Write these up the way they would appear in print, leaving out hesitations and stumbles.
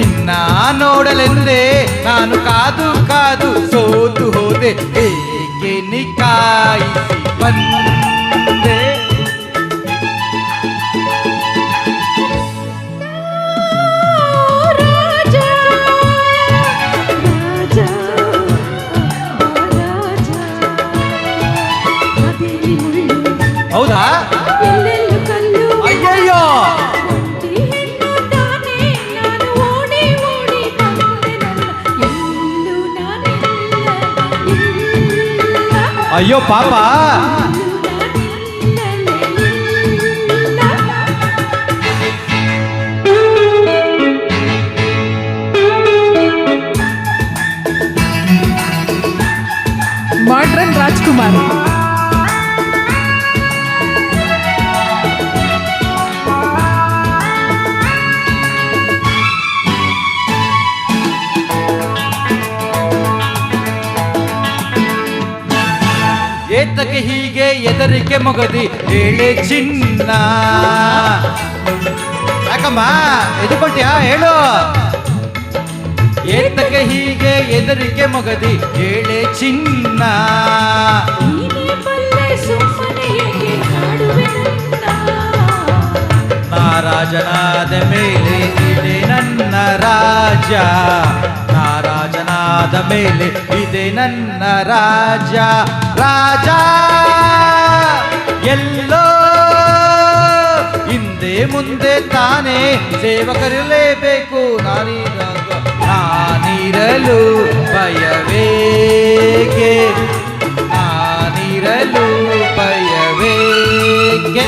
ನಿನ್ನ ನೋಡಲೆಂದೇ ನಾನು ಕಾದು ಕಾದು ಸೋತು ಹೋದೆ, ಏಕೆ ನೀ ಕಾಯಿಸಿ ಬಂದೆ. ಹೌದಾ? ಅಯ್ಯಯ್ಯೋ, ಅಯ್ಯೋ ಪಾಪ. ಮಾಡ್ರನ್ ರಾಜ್ಕುಮಾರ್. ಏತಕ್ಕೆ ಹೀಗೆ ಎದರಿಕೆ ಮೊಗದಿ ಹೇಳೆ ಚಿನ್ನ. ಯಾಕಮ್ಮ ಎದುಕೊಳ್ತೀಯಾ ಹೇಳು. ಏತಕ್ಕೆ ಹೀಗೆ ಎದರಿಕೆ ಮೊಗದಿ ಹೇಳೆ ಚಿನ್ನ. ನಾರಾಜನಾದ ಮೇಲೆ ಇದೆ ನನ್ನ ರಾಜ, ನಾರಾಜನಾದ ಮೇಲೆ ಇದೆ ನನ್ನ ರಾಜ. ರಾಜ ಎಲ್ಲೋ ಹಿಂದೆ ಮುಂದೆ ತಾನೇ ಸೇವಕರಿರಲೇಬೇಕು. ನಾನಿರಲು ಭಯವೇಕೆ, ನಾನಿರಲು ಭಯವೇಕೆ.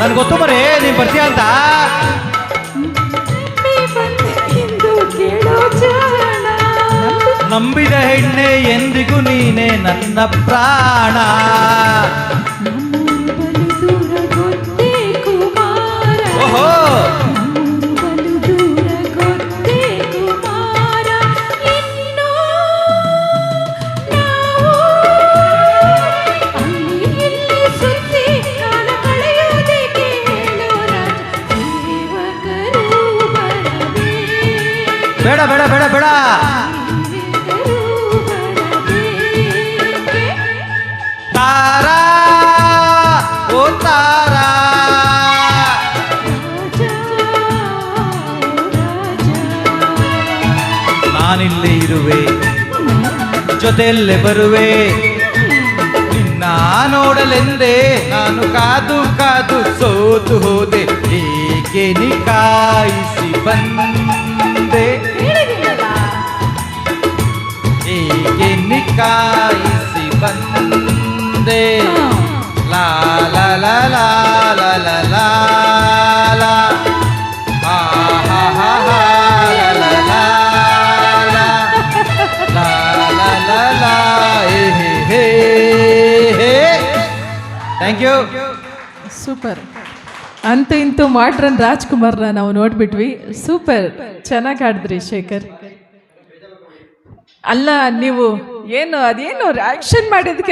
ನನ್ಗೆ ಗೊತ್ತು ಮರೇ ನೀನ್ ಬರ್ತೀಯ ಅಂತ. ನಂಬಿದ ಹೆಣ್ಣೆ ಎಂದಿಗೂ ನೀನೆ ನನ್ನ ಪ್ರಾಣ. ಓಹೋ, ಬೇಡ ಬೇಡ ಬೇಡ ಬೇಡ. ತಾರಾ ಓ ತಾರಾ, ನಾನಿಲ್ಲೇ ಇರುವೆ, ಜೊತೆಯಲ್ಲೇ ಬರುವೆ. ನಿನ್ನ ನೋಡಲೆಂದೇ ನಾನು ಕಾದು ಕಾದು ಸೋತು ಹೋದೆ, ಏಕೆ ನೀ ಕಾಯಿಸಿ ಬಂದೆ. ಏಕೆ ನೀ ಕಾಯಿಸಿ ಬಂದೆ. ಲಾ ಲಾ ಲಾ ಲಾ ಲಾ ಲಾ ಲಾ ಲಾ. ಹಾ ಹಾ ಹಾ ಹಾ ಲಾ ಲಾ ಲಾ ಲಾ ಲಾ ಲಾ ಲಾ ಲಾ. ಹೇ ಹೇ ಹೇ. Thank you. ಸೂಪರ್. ಅಂತೂ ಇಂತೂ ಮಾಡ್ರನ್ ರಾಜ್ಕುಮಾರ್ನ ನಾವು ನೋಡ್ಬಿಟ್ವಿ. ಸೂಪರ್, ಚೆನ್ನಾಗಿ ಹಾಡಿದ್ರಿ ಶೇಖರ್. ಅಲ್ಲ, ನೀವು ಏನು ಅದೇನು ಆಕ್ಷನ್ ಮಾಡಿದಕ್ಕೆ